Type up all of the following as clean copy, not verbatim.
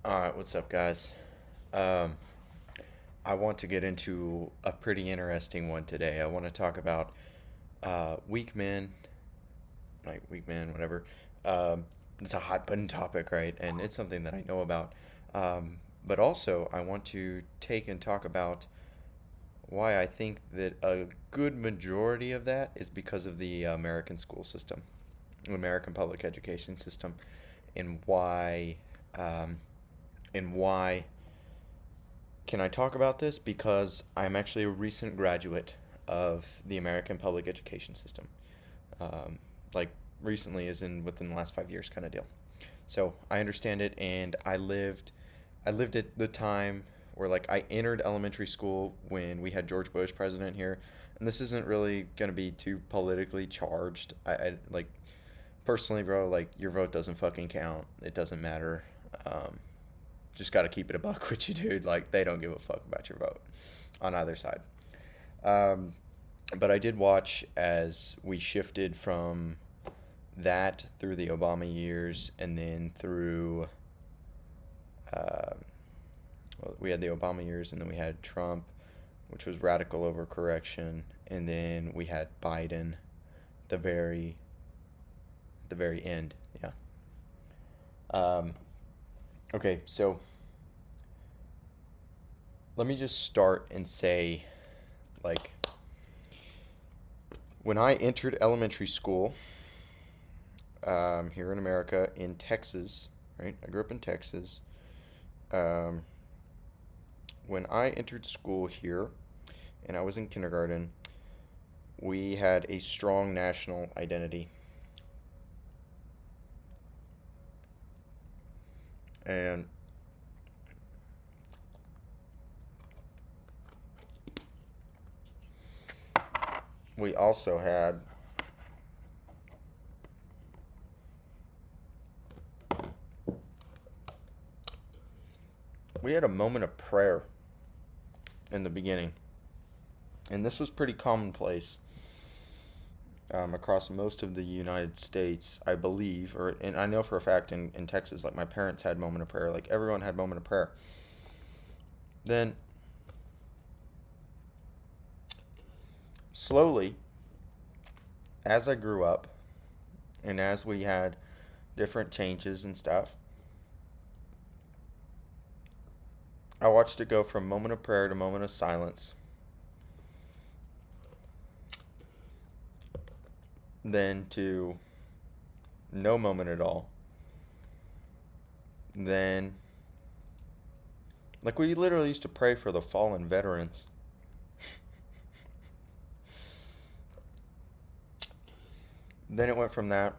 All right, what's up, guys? Um, I want to get into a pretty interesting one today. I want to talk about weak men, like weak men, whatever. Um, it's a hot button topic, right? And it's something that I know about. But also, I want to take and talk about why I think that a good majority of that is because of the American school system, American public education system, and why. Um, and why Can I talk about this? Because I'm actually a recent graduate of the American public education system. Um, like recently, as in within the last 5 years, kind of deal. So I understand it, and I lived at the time where like I entered elementary school when we had George Bush president here, and this isn't really gonna be too politically charged. I like personally, bro. Like your vote doesn't fucking count. It doesn't matter. Um, just got to keep it a buck with you, dude. Like they don't give a fuck about your vote on either side. Um, but I did watch as we shifted from that through the Obama years, and then through uh, well, we had the Obama years, and then we had Trump, which was radical overcorrection, and then we had Biden, the very end. Yeah. Um, okay, so let me just start and say, like, when I entered elementary school here in America, in Texas, right? I grew up in Texas. Um, when I entered school here and I was in kindergarten, we had a strong national identity. And we also had we had a moment of prayer in the beginning. And this was pretty commonplace across most of the United States, I believe, or and I know for a fact in Texas, like my parents had moment of prayer, like everyone had moment of prayer. Then slowly, as I grew up, and as we had different changes and stuff, I watched it go from moment of prayer to moment of silence, then to no moment at all. Then, like, we literally used to pray for the fallen veterans. Then it went from that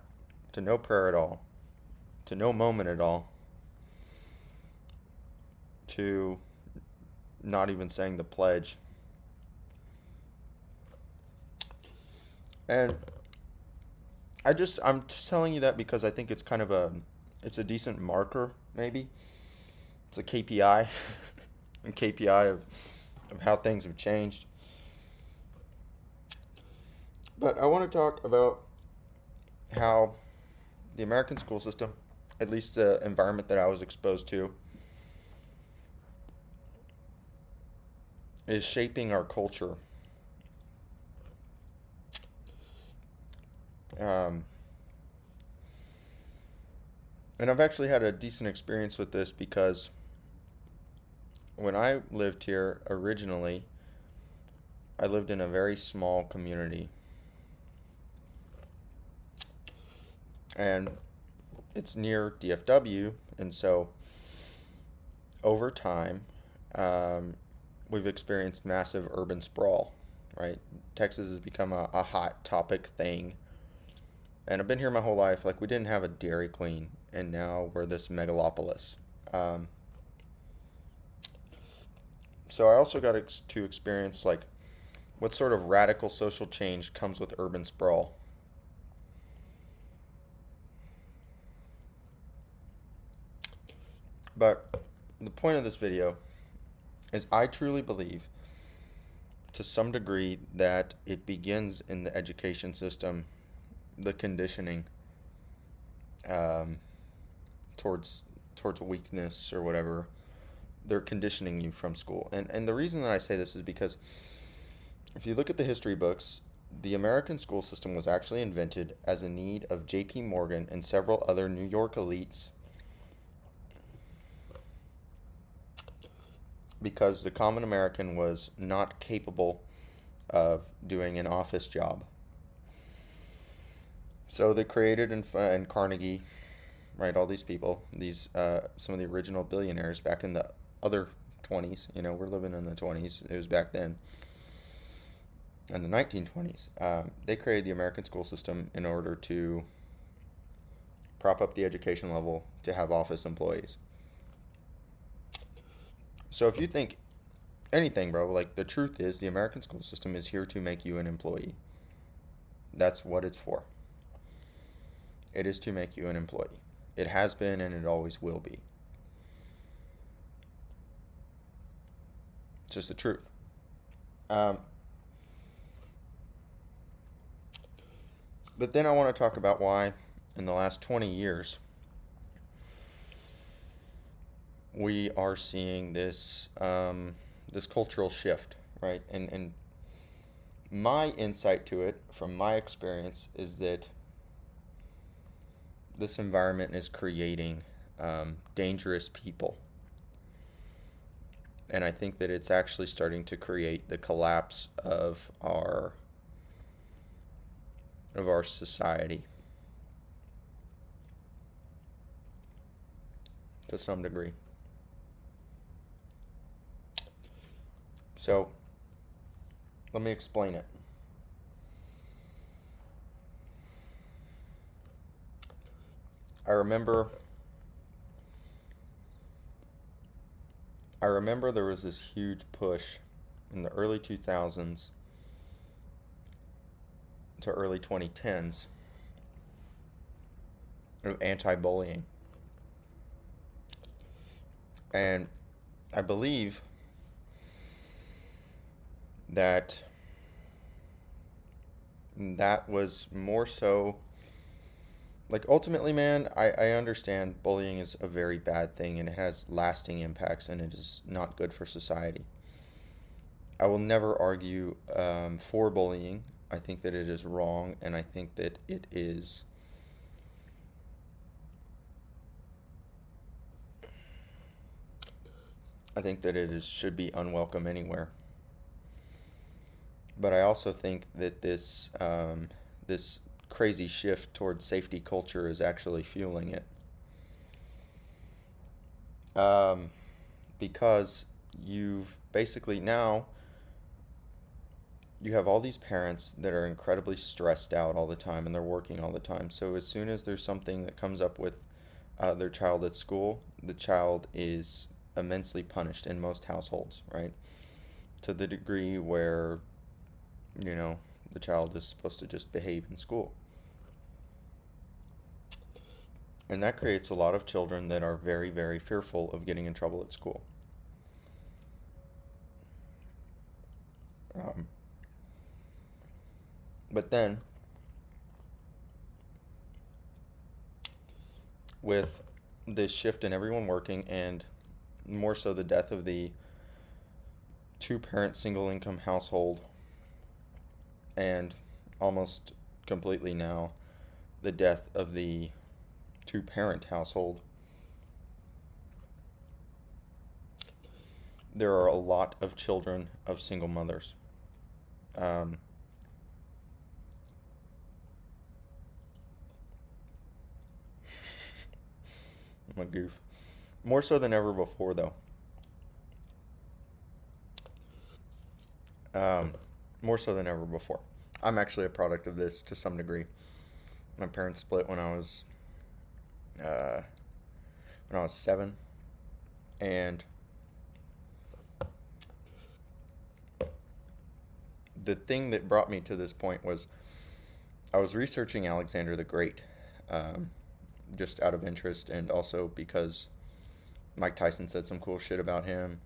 to no prayer at all, to no moment at all, to not even saying the pledge. And I'm just telling you that because I think it's kind of it's a decent marker, maybe. It's a KPI, a KPI of how things have changed. But I want to talk about how the American school system, at least the environment that I was exposed to, is shaping our culture. Um, and I've actually had a decent experience with this because when I lived here originally, I lived in a very small community. And it's near DFW, and so over time, um, we've experienced massive urban sprawl, right? Texas has become a hot topic thing. And I've been here my whole life. Like, we didn't have a Dairy Queen, and now we're this megalopolis. Um, so I also got to experience, like, what sort of radical social change comes with urban sprawl. But the point of this video is I truly believe to some degree that it begins in the education system, the conditioning um, towards towards weakness or whatever. They're conditioning you from school. And the reason that I say this is because if you look at the history books, the American school system was actually invented as a need of J.P. Morgan and several other New York elites because the common American was not capable of doing an office job. So they created and Carnegie, right, all these people, these some of the original billionaires back in the other 20s, we're living in the 20s, it was back then, in the 1920s. They created the American school system in order to prop up the education level to have office employees. So if you think anything, bro, like the truth is the American school system is here to make you an employee. That's what it's for. It is to make you an employee. It has been and it always will be. It's just the truth. But then I want to talk about why in the last 20 years we are seeing this this cultural shift, right? And my insight to it from my experience is that this environment is creating dangerous people. And I think that it's actually starting to create the collapse of our society to some degree. So let me explain it. I remember there was this huge push in the early 2000s to early 2010s of anti-bullying. And I believe that was more so, like, ultimately, man, I understand bullying is a very bad thing and it has lasting impacts and it is not good for society. I will never argue for bullying. I think that it is wrong, and I think that it is should be unwelcome anywhere. But I also think that this crazy shift towards safety culture is actually fueling it. Because you've basically now you have all these parents that are incredibly stressed out all the time and they're working all the time. So as soon as there's something that comes up with their child at school, the child is immensely punished in most households, right? To the degree where, the child is supposed to just behave in school. And that creates a lot of children that are very, very fearful of getting in trouble at school. But then, with this shift in everyone working and more so the death of the two-parent single-income household and almost completely now the death of the two-parent household, there are a lot of children of single mothers. I'm a goof. More so than ever before, though. More so than ever before. I'm actually a product of this to some degree. My parents split when I was 7, and the thing that brought me to this point was I was researching Alexander the Great, just out of interest, and also because Mike Tyson said some cool shit about him.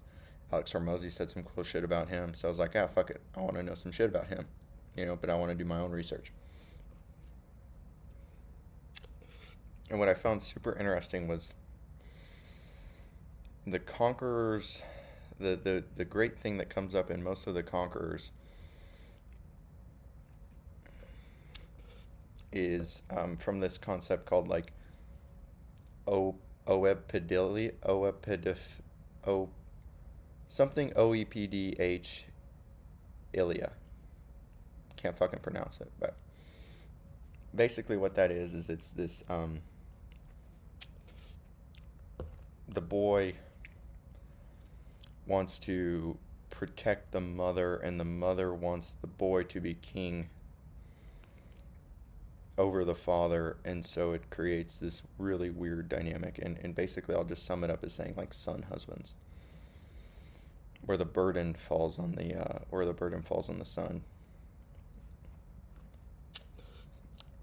Alex Hormozy said some cool shit about him. So I was like, fuck it. I want to know some shit about him, but I want to do my own research. And what I found super interesting was the conquerors, the great thing that comes up in most of the conquerors is from this concept called like o oepidili oepidif o something oepdh ilia. Can't fucking pronounce it, but basically what that is it's this the boy wants to protect the mother, and the mother wants the boy to be king over the father, and so it creates this really weird dynamic. And basically I'll just sum it up as saying like son husbands, where the burden falls on the son,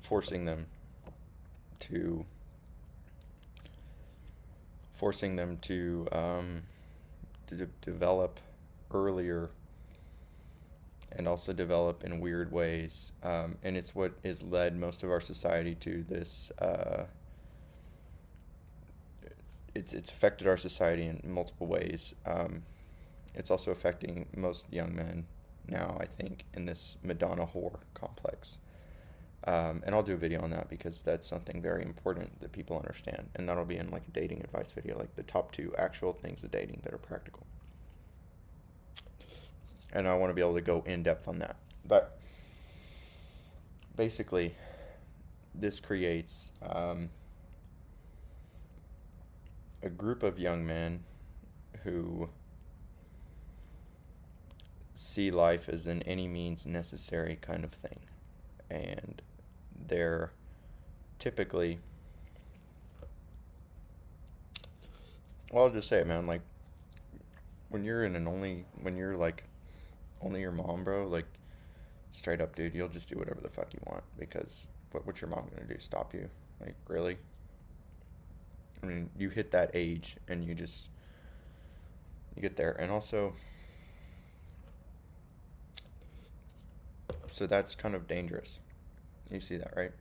forcing them to develop earlier, and also develop in weird ways. And it's what has led most of our society to this. It's affected our society in multiple ways. It's also affecting most young men now, I think, in this Madonna whore complex. And I'll do a video on that because that's something very important that people understand. And that'll be in like a dating advice video, like the top 2 actual things of dating that are practical. And I want to be able to go in depth on that. But basically, this creates a group of young men who see life as an any means necessary kind of thing. And they're typically, well, I'll just say it, man, like when you're like only your mom, bro, like straight up, dude, you'll just do whatever the fuck you want, because what's your mom gonna do, stop you? Like, really? I mean, you hit that age and you get there. And also, so that's kind of dangerous. You see that, right?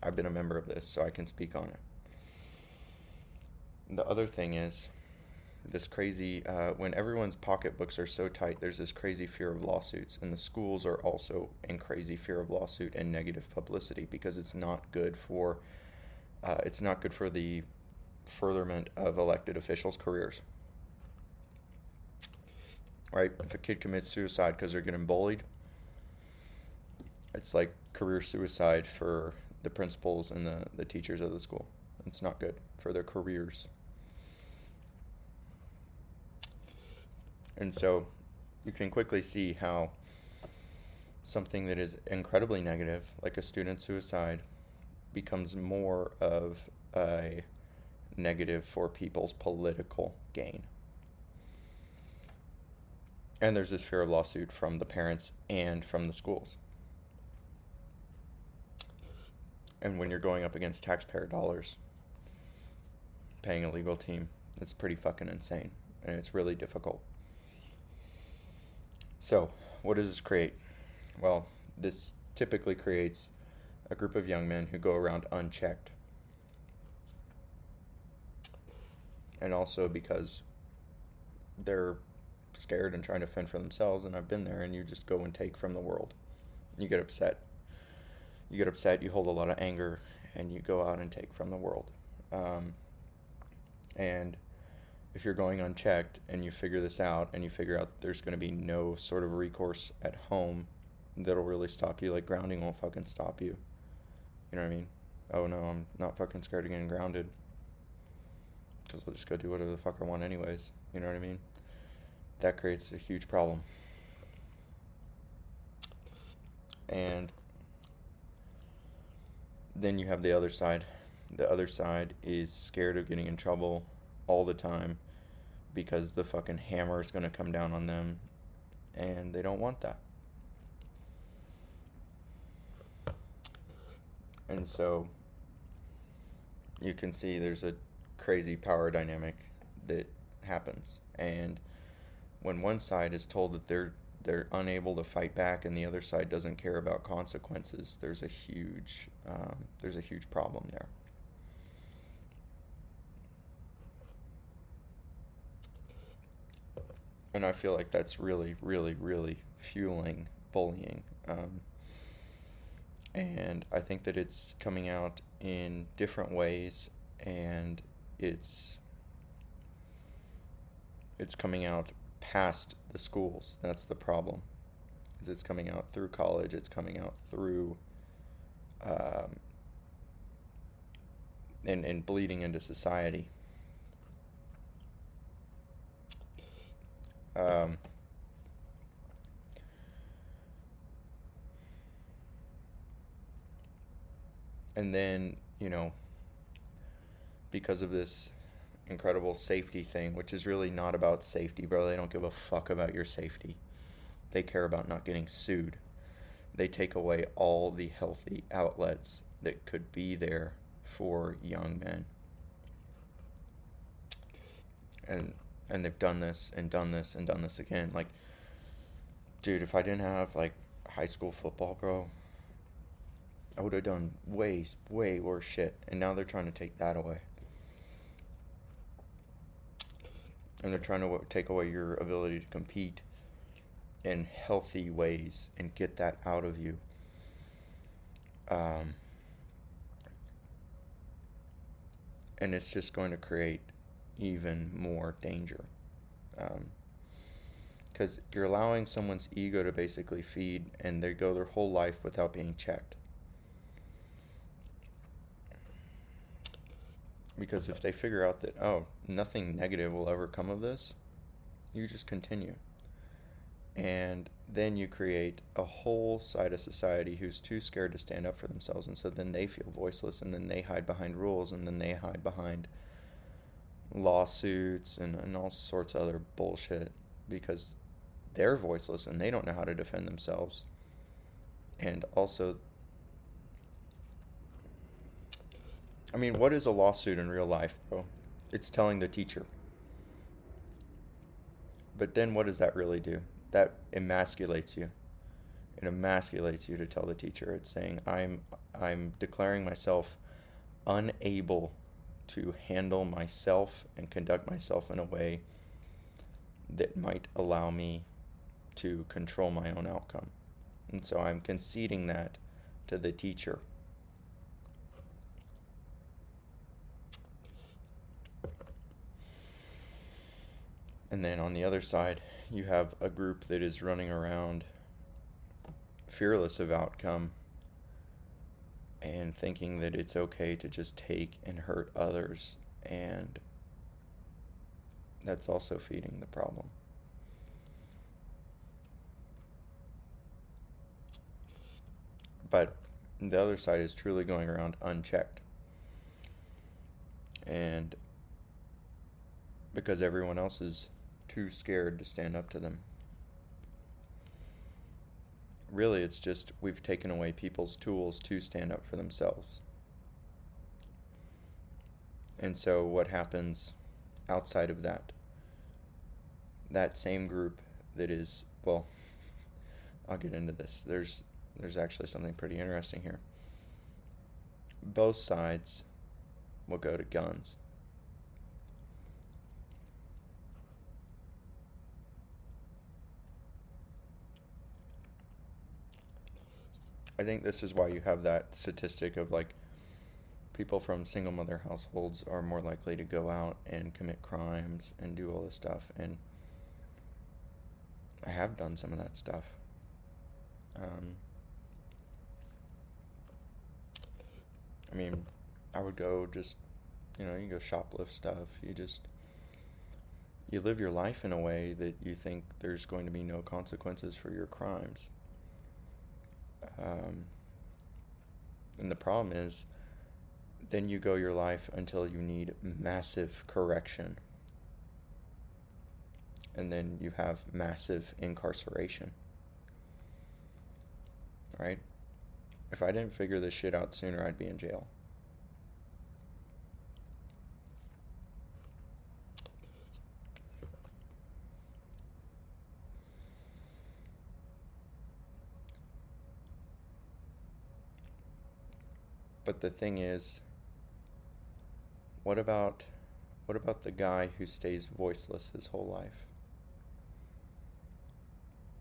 I've been a member of this, so I can speak on it. The other thing is this crazy, when everyone's pocketbooks are so tight, there's this crazy fear of lawsuits, and the schools are also in crazy fear of lawsuit and negative publicity, because it's not good for the furtherment of elected officials' careers. Right? If a kid commits suicide because they're getting bullied, it's like career suicide for the principals and the teachers of the school. It's not good for their careers. And so you can quickly see how something that is incredibly negative, like a student suicide, becomes more of a negative for people's political gain. And there's this fear of lawsuit from the parents and from the schools. And when you're going up against taxpayer dollars, paying a legal team, it's pretty fucking insane. And it's really difficult. So, what does this create? Well, this typically creates a group of young men who go around unchecked. And also because they're scared and trying to fend for themselves, and I've been there, and you just go and take from the world. You get upset, you hold a lot of anger, and you go out and take from the world. And if you're going unchecked and you figure this out, and you figure out there's going to be no sort of recourse at home that'll really stop you, like grounding won't fucking stop you. You know what I mean? Oh no, I'm not fucking scared of getting grounded, because I'll just go do whatever the fuck I want anyways. You know what I mean? That creates a huge problem. And then you have the other side. The other side is scared of getting in trouble all the time, because the fucking hammer is going to come down on them, and they don't want that. And so you can see there's a crazy power dynamic that happens. And when one side is told that they're unable to fight back, and the other side doesn't care about consequences, there's a huge problem there. And I feel like that's really, really, really fueling bullying. And I think that it's coming out in different ways, and it's it's coming out past the schools. That's the problem. Is it's coming out through college. It's coming out through um, and bleeding into society. Um, and then, because of this incredible safety thing, which is really not about safety, bro. They don't give a fuck about your safety. They care about not getting sued. They take away all the healthy outlets that could be there for young men. And they've done this and done this and done this again. Like, dude, if I didn't have like high school football, bro, I would have done way, way worse shit. And now they're trying to take that away. And they're trying to take away your ability to compete in healthy ways and get that out of you. Um, and it's just going to create even more danger. Because you're allowing someone's ego to basically feed, and they go their whole life without being checked. Because if they figure out that, oh, nothing negative will ever come of this, you just continue. And then you create a whole side of society who's too scared to stand up for themselves. And so then they feel voiceless, and then they hide behind rules, and then they hide behind lawsuits and all sorts of other bullshit because they're voiceless and they don't know how to defend themselves. And also, I mean, what is a lawsuit in real life, bro? It's telling the teacher. But then what does that really do? That emasculates you. It emasculates you to tell the teacher. It's saying I'm declaring myself unable to handle myself and conduct myself in a way that might allow me to control my own outcome. And so I'm conceding that to the teacher. And then on the other side, you have a group that is running around fearless of outcome and thinking that it's okay to just take and hurt others. And that's also feeding the problem. But the other side is truly going around unchecked. And because everyone else is too scared to stand up to them. Really, it's just we've taken away people's tools to stand up for themselves. And so what happens outside of that? That same group that is, well, I'll get into this. There's actually something pretty interesting here. Both sides will go to guns. I think this is why you have that statistic of like people from single mother households are more likely to go out and commit crimes and do all this stuff. And I have done some of that stuff. I mean, I would go just, you go shoplift stuff. You live your life in a way that you think there's going to be no consequences for your crimes. And the problem is, then you go your life until you need massive correction. And then you have massive incarceration. Right? If I didn't figure this shit out sooner, I'd be in jail. But the thing is, what about the guy who stays voiceless his whole life?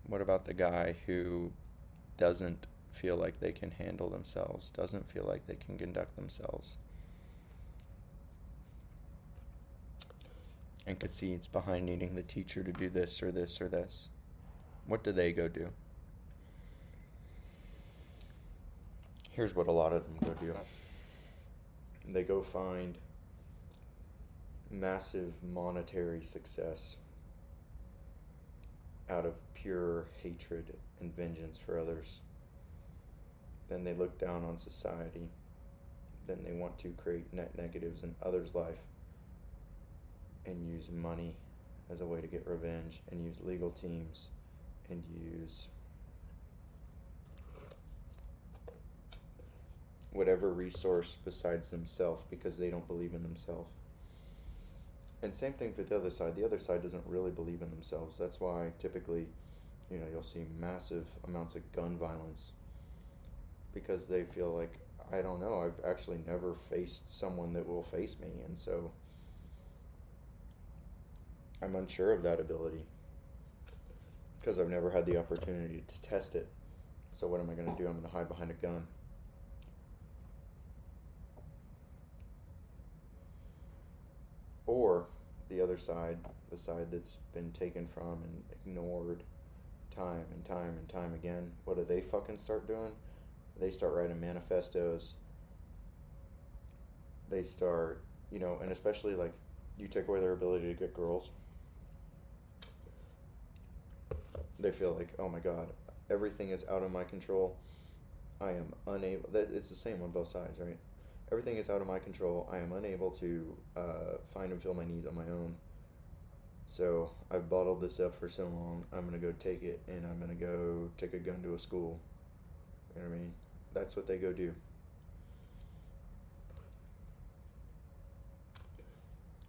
What about the guy who doesn't feel like they can handle themselves, doesn't feel like they can conduct themselves, and concedes behind needing the teacher to do this or this or this? What do they go do? Here's what a lot of them go do. They go find massive monetary success out of pure hatred and vengeance for others. Then they look down on society. Then they want to create net negatives in others' life and use money as a way to get revenge, and use legal teams, and use whatever resource besides themselves because they don't believe in themselves. And same thing for the other side. The other side doesn't really believe in themselves. That's why typically, you'll see massive amounts of gun violence because they feel like, I don't know, I've actually never faced someone that will face me, and so I'm unsure of that ability because I've never had the opportunity to test it. So what am I going to do? I'm going to hide behind a gun. Or the other side, the side that's been taken from and ignored time and time and time again, what do they fucking start doing? They start writing manifestos. They start, and especially like you take away their ability to get girls, they feel like, oh my god, everything is out of my control. I am unable. It's the same on both sides, right? Everything is out of my control. I am unable to find and fill my needs on my own. So I've bottled this up for so long. I'm gonna go take it, and I'm gonna go take a gun to a school. You know what I mean? That's what they go do.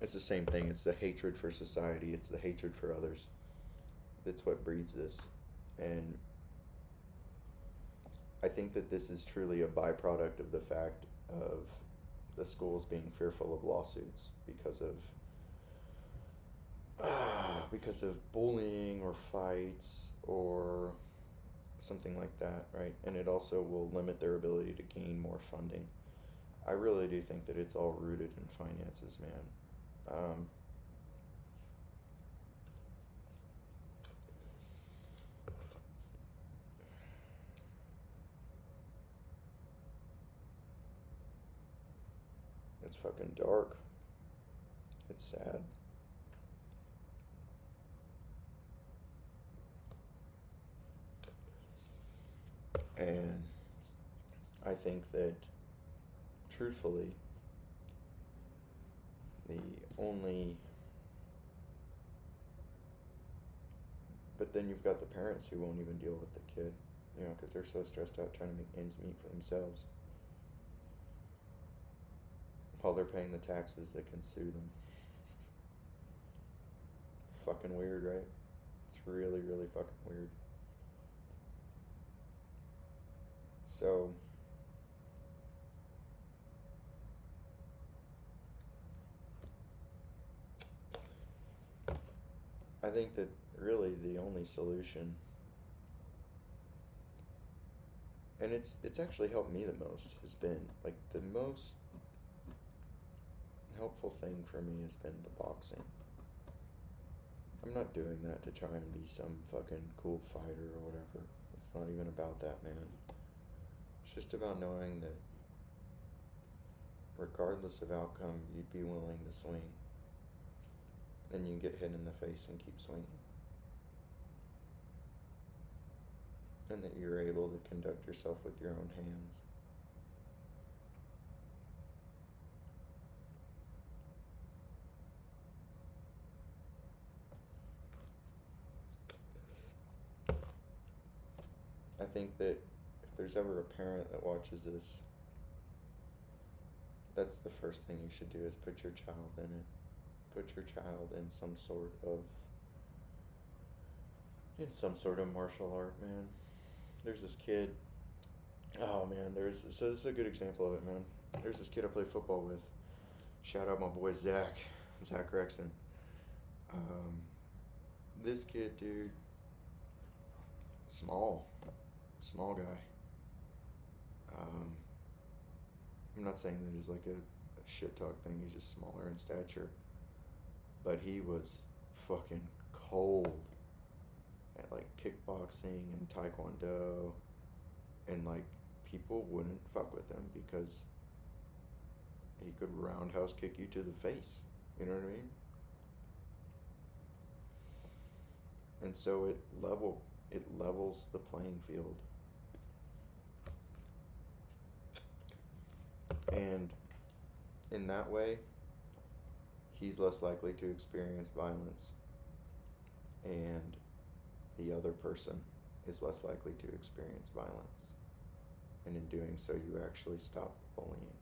It's the same thing. It's the hatred for society. It's the hatred for others. That's what breeds this. And I think that this is truly a byproduct of the fact of the schools being fearful of lawsuits because of bullying or fights or something like that, right? And it also will limit their ability to gain more funding. I really do think that it's all rooted in finances, man. It's fucking dark. It's sad. And I think that, truthfully, the only... But then you've got the parents who won't even deal with the kid, because they're so stressed out trying to make ends meet for themselves. While they're paying the taxes that can sue them. Fucking weird, right? It's really, really fucking weird. So, I think that really the only solution, and it's actually helped me the most, has been, like, the most helpful thing for me has been the boxing. I'm not doing that to try and be some fucking cool fighter or whatever. It's not even about that, man. It's just about knowing that regardless of outcome, you'd be willing to swing. And you get hit in the face and keep swinging. And that you're able to conduct yourself with your own hands. I think that if there's ever a parent that watches this, that's the first thing you should do is put your child in it. Put your child in some sort of martial art, man. There's this kid. Oh man, so this is a good example of it, man. There's this kid I play football with. Shout out my boy Zach Rexon. This kid, dude, small, small guy. Um, I'm not saying that he's like a shit talk thing. He's just smaller in stature, but he was fucking cold at like kickboxing and taekwondo, and like people wouldn't fuck with him because he could roundhouse kick you to the face. You know what I mean? And so it levels the playing field. And in that way, he's less likely to experience violence, and the other person is less likely to experience violence. And in doing so, you actually stop the bullying.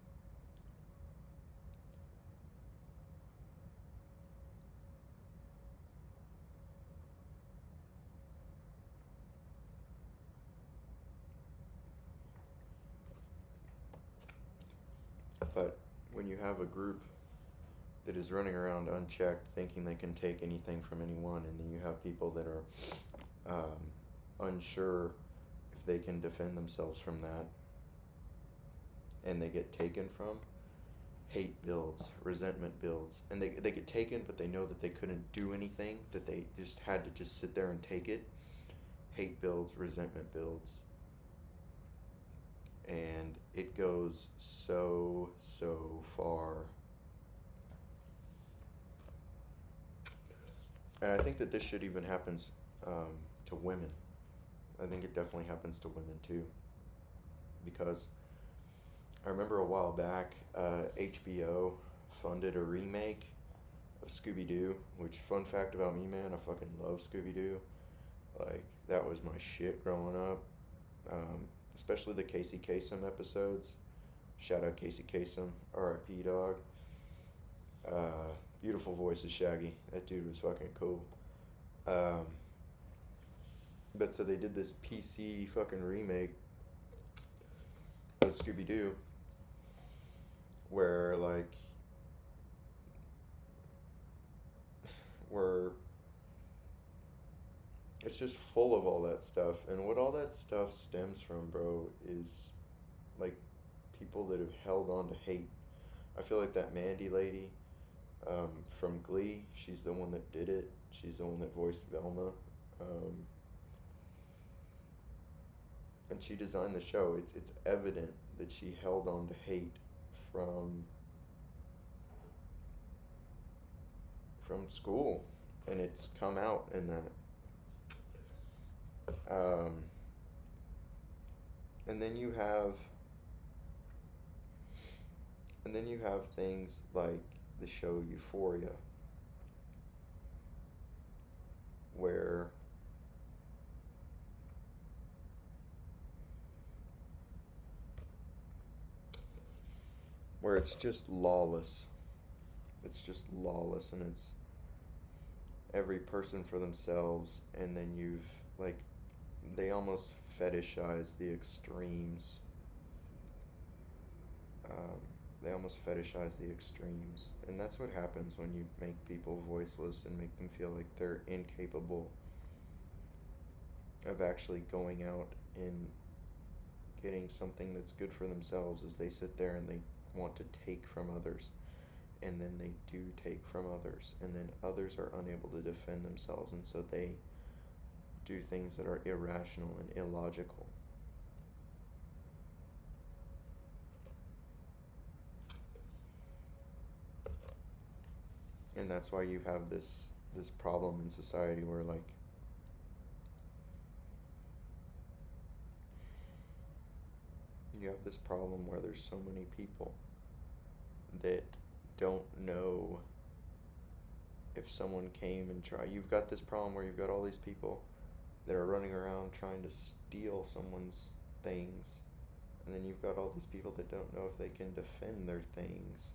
But when you have a group that is running around unchecked, thinking they can take anything from anyone, and then you have people that are unsure if they can defend themselves from that, and they get taken from, hate builds, resentment builds, and they get taken, but they know that they couldn't do anything, that they just had to just sit there and take it. Hate builds, resentment builds, and it goes so far. And I think that this shit even happens to women. I think it definitely happens to women too, because I remember a while back, HBO funded a remake of Scooby Doo. Which, fun fact about me, man, I fucking love Scooby Doo. Like, that was my shit growing up. Especially the Casey Kasem episodes. Shout out Casey Kasem, R.I.P. dog. Beautiful voice of Shaggy. That dude was fucking cool. But so they did this PC fucking remake of Scooby Doo, where like where it's just full of all that stuff. And what all that stuff stems from, bro, is like people that have held on to hate. I feel like that Mandy lady from Glee, she's the one that did it. She's the one that voiced Velma. And she designed the show. It's evident that she held on to hate from school, and it's come out in that. Um, and then you have things like the show Euphoria, where it's just lawless. It's just lawless, and it's every person for themselves, and then you've like they almost fetishize the extremes. Um, they almost fetishize the extremes, and that's what happens when you make people voiceless and make them feel like they're incapable of actually going out and getting something that's good for themselves. Is they sit there and they want to take from others, and then they do take from others, and then others are unable to defend themselves, and so they do things that are irrational and illogical. And that's why you have this problem in society where like you have this problem where there's so many people that don't know if someone came and tried. You've got this problem where you've got all these people that are running around trying to steal someone's things, and then you've got all these people that don't know if they can defend their things,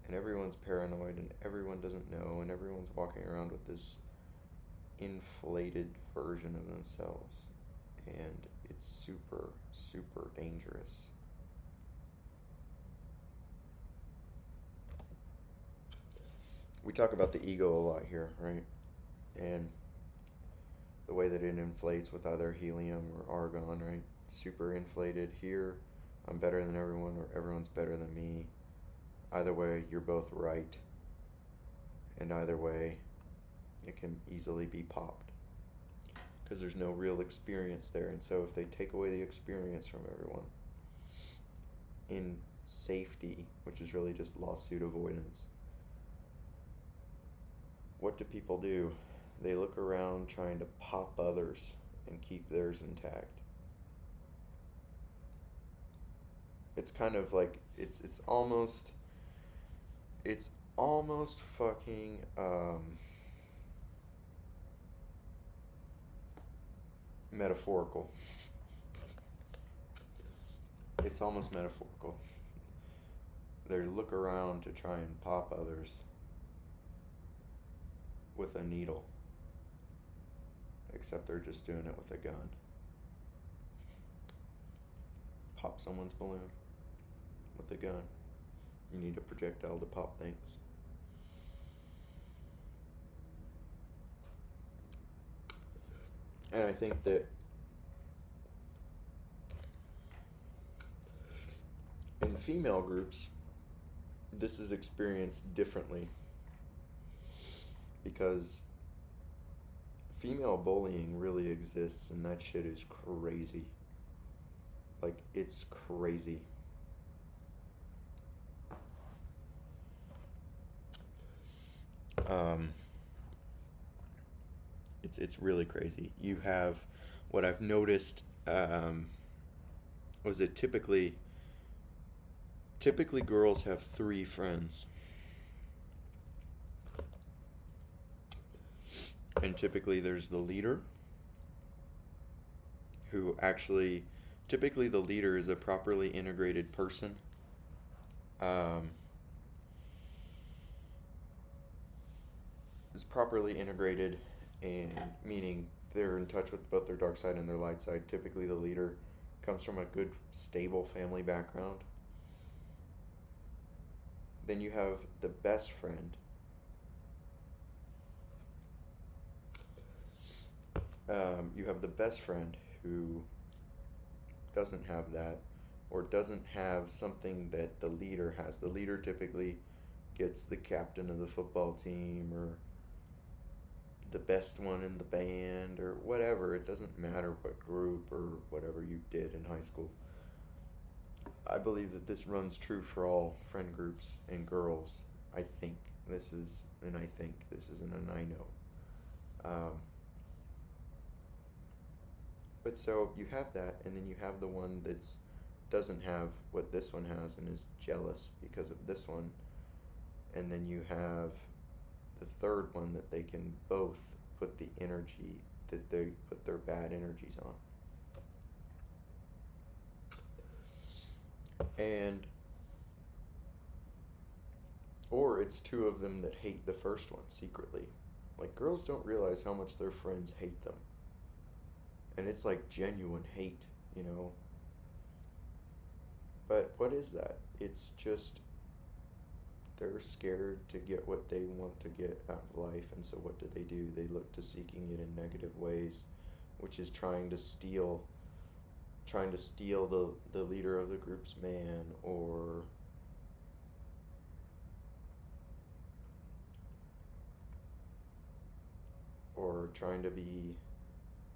and everyone's paranoid, and everyone doesn't know, and everyone's walking around with this inflated version of themselves, and it's super dangerous. We talk about the ego a lot here, right? And the way that it inflates with either helium or argon, right? Super inflated here, I'm better than everyone, or everyone's better than me. Either way, you're both right, and either way, it can easily be popped because there's no real experience there. And so, if they take away the experience from everyone in safety, which is really just lawsuit avoidance, what do people do? They look around trying to pop others and keep theirs intact. It's kind of like it's almost fucking metaphorical. It's almost metaphorical. They look around to try and pop others with a needle, except they're just doing it with a gun. Pop someone's balloon with a gun. You need a projectile to pop things. And I think that in female groups, this is experienced differently because female bullying really exists, and that shit is crazy. Like, it's crazy. Um, it's really crazy. You have what I've noticed was it typically girls have three friends, and typically there's the leader who actually typically the leader is a properly integrated person. Um, is properly integrated, and meaning they're in touch with both their dark side and their light side. Typically, the leader comes from a good, stable family background. Then you have the best friend. You have the best friend who doesn't have that, or doesn't have something that the leader has. The leader typically gets the captain of the football team, or the best one in the band, or whatever. It doesn't matter what group or whatever you did in high school. I believe that this runs true for all friend groups and girls. I think this is, and I think this isn't an I know. But so you have that, and then you have the one that's doesn't have what this one has and is jealous because of this one, and then you have the third one that they can both put the energy that they put their bad energies on. And or it's two of them that hate the first one secretly. Like, girls don't realize how much their friends hate them. And it's like genuine hate, you know? But what is that? It's just they're scared to get what they want to get out of life, and so what do? They look to seeking it in negative ways, which is trying to steal the leader of the group's man, or trying to be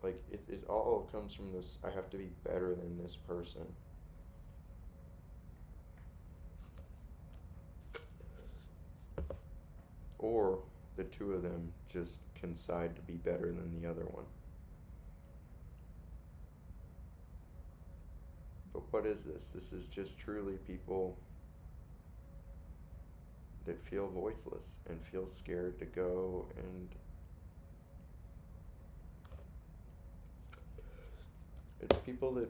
like it all comes from this: I have to be better than this person. Or the two of them just can decide to be better than the other one. But what is this? This is just truly people that feel voiceless and feel scared to go, and it's people that,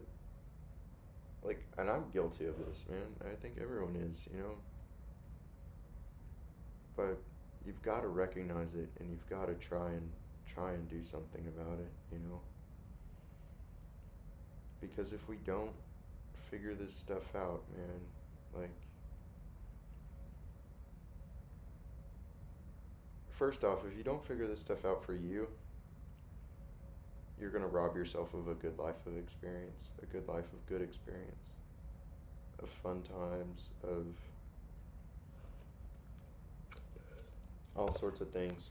like, and I'm guilty of this, man. I think everyone is, you know. But you've got to recognize it, and you've got to try and do something about it, you know. Because if we don't figure this stuff out, man, like, first off, if you don't figure this stuff out for you, you're going to rob yourself of a good life of experience, a good life of good experience, of fun times, of all sorts of things.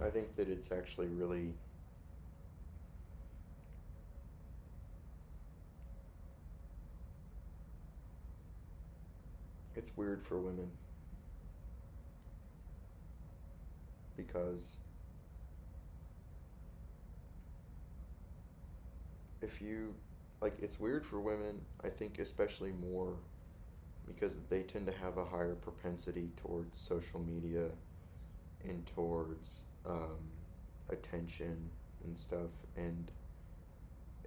I think that it's actually really it's weird for women because if you like it's weird for women, I think especially more because they tend to have a higher propensity towards social media and towards attention and stuff. And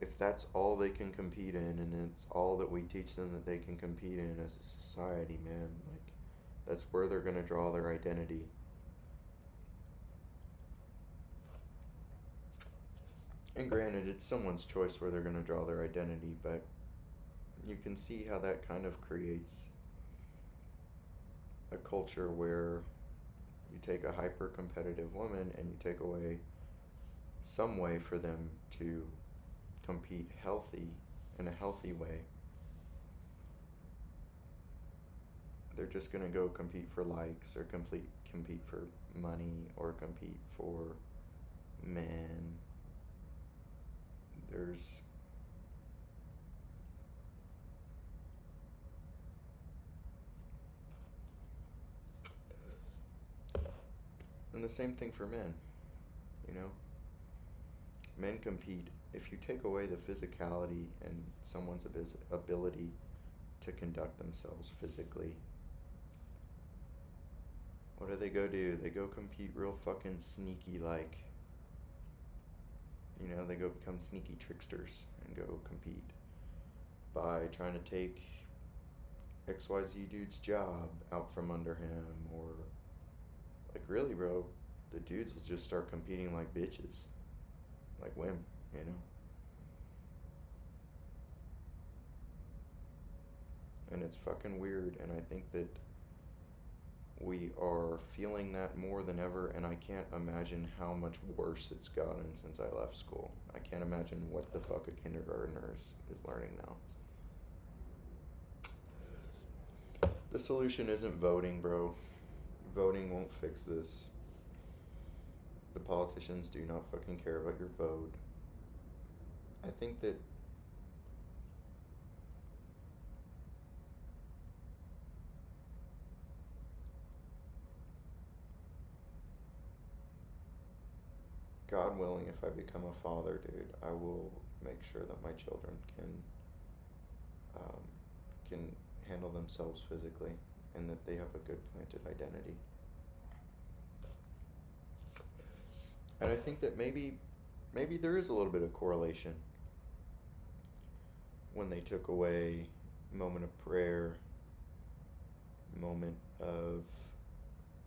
if that's all they can compete in, and it's all that we teach them that they can compete in as a society, man, like that's where they're going to draw their identity. And granted, it's someone's choice where they're going to draw their identity, but you can see how that kind of creates a culture where you take a hyper competitive woman and you take away some way for them to compete healthy in a healthy way. They're just going to go compete for likes or compete for money or compete for men. There's and the same thing for men, you know. Men compete. If you take away the physicality and someone's ability to conduct themselves physically, what do? They go compete real fucking sneaky, like, you know, they go become sneaky tricksters and go compete by trying to take XYZ dude's job out from under him, or like, really, bro, the dudes will just start competing like bitches, like women, you know. And it's fucking weird, and I think that we are feeling that more than ever, and I can't imagine how much worse it's gotten since I left school. I can't imagine what the fuck a kindergartner is learning now. The solution isn't voting, bro. Voting won't fix this. The politicians do not fucking care about your vote. I think that God willing, if I become a father, dude, I will make sure that my children um, can handle themselves physically, and that they have a good planted identity. And I think that maybe there is a little bit of correlation when they took away moment of prayer, moment of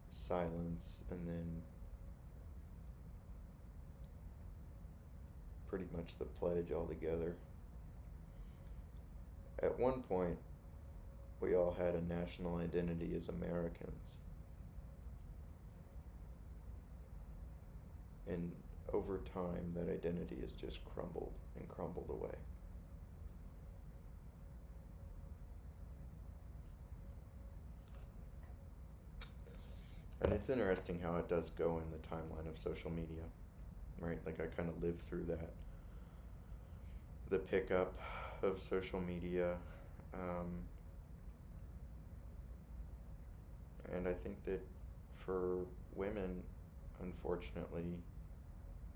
silence, and then pretty much the pledge altogether. At one point, we all had a national identity as Americans. And over time, that identity has just crumbled and crumbled away. And it's interesting how it does go in the timeline of social media, right? Like, I kind of lived through that. The pickup of social media. And I think that for women, unfortunately,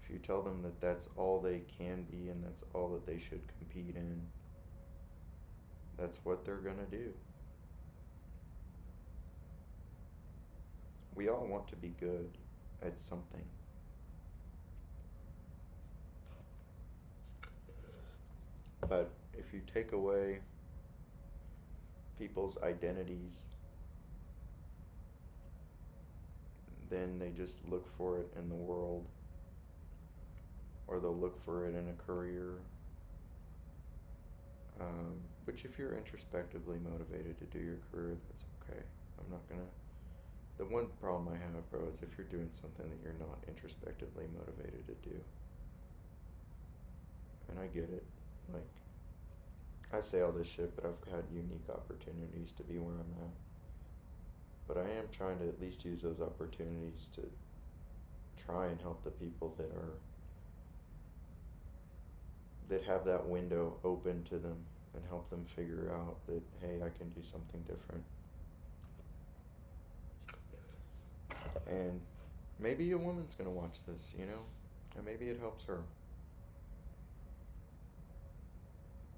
if you tell them that that's all they can be and that's all that they should compete in, that's what they're gonna do. We all want to be good at something. But if you take away people's identities then they just look for it in the world, or they'll look for it in a career. Which, if you're introspectively motivated to do your career, that's okay. I'm not gonna. The one problem I have, bro, is if you're doing something that you're not introspectively motivated to do. And I get it. Like, I say all this shit, but I've had unique opportunities to be where I'm at. But I am trying to at least use those opportunities to try and help the people that have that window open to them, and help them figure out that, hey, I can do something different. And maybe a woman's gonna watch this, and maybe it helps her.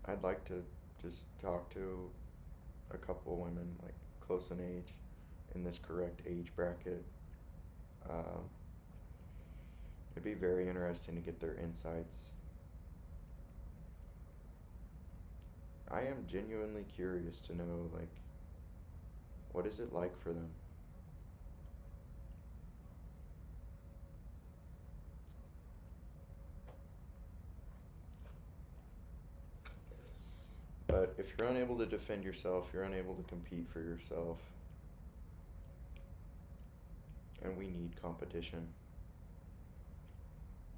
I'd like to just talk to a couple women, like close in age, in this correct age bracket. It'd be very interesting to get their insights. I am genuinely curious to know, like, what is it like for them? But if you're unable to defend yourself, you're unable to compete for yourself. And we need competition.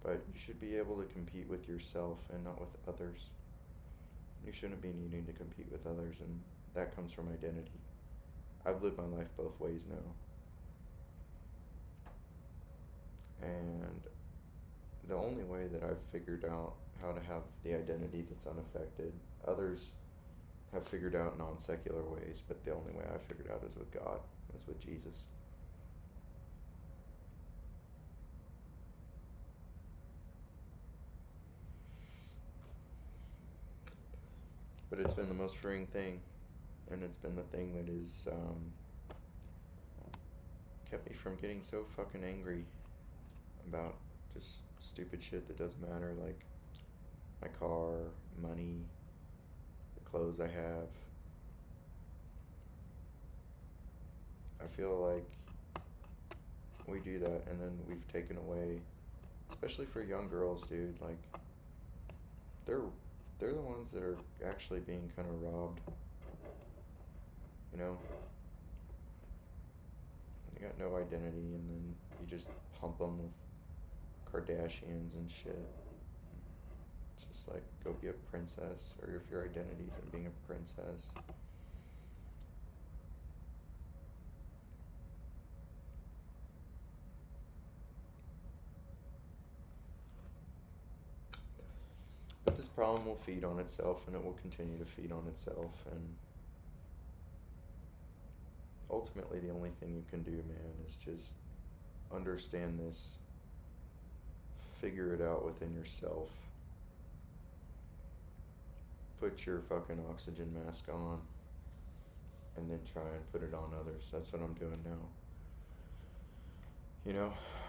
But you should be able to compete with yourself and not with others. You shouldn't be needing to compete with others, and that comes from identity. I've lived my life both ways now. And the only way that I've figured out how to have the identity that's unaffected, others have figured out non-secular ways, but the only way I figured out is with God, is with Jesus. But it's been the most freeing thing, and it's been the thing that is kept me from getting so fucking angry about just stupid shit that doesn't matter, like my car, money, the clothes I have. I feel like we do that, and then we've taken away, especially for young girls, dude, like, they're the ones that are actually being kind of robbed, They got no identity, and then you just pump them with Kardashians and shit. It's just like, go be a princess, or if your identity's in being a princess. But this problem will feed on itself, and it will continue to feed on itself, and ultimately the only thing you can do, man, is just understand this, figure it out within yourself, put your fucking oxygen mask on, and then try and put it on others. That's what I'm doing now.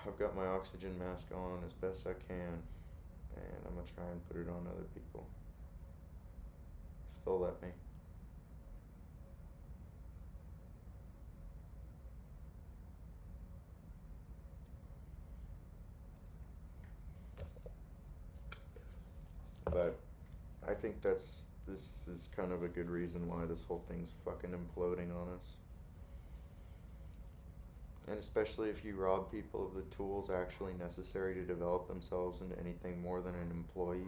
I've got my oxygen mask on as best I can, and I'm gonna try and put it on other people, if they'll let me. But I think this is kind of a good reason why this whole thing's fucking imploding on us. And especially if you rob people of the tools actually necessary to develop themselves into anything more than an employee,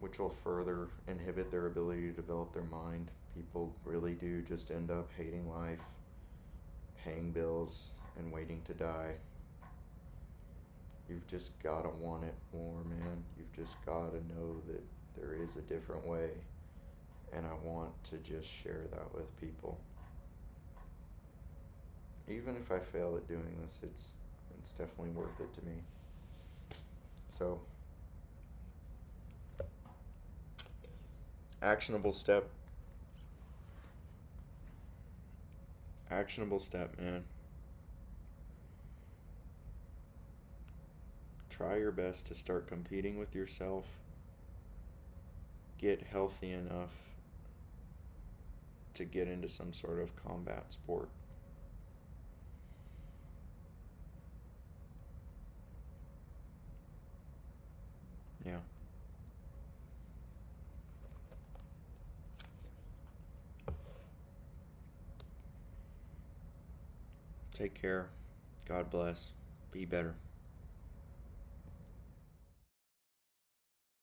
which will further inhibit their ability to develop their mind. People really do just end up hating life, paying bills, and waiting to die. You've just gotta want it more, man. You've just gotta know that there is a different way, and I want to just share that with people. Even if I fail at doing this, it's definitely worth it to me. So, actionable step, man. Try your best to start competing with yourself. Get healthy enough to get into some sort of combat sport. Yeah. Take care. God bless. Be better.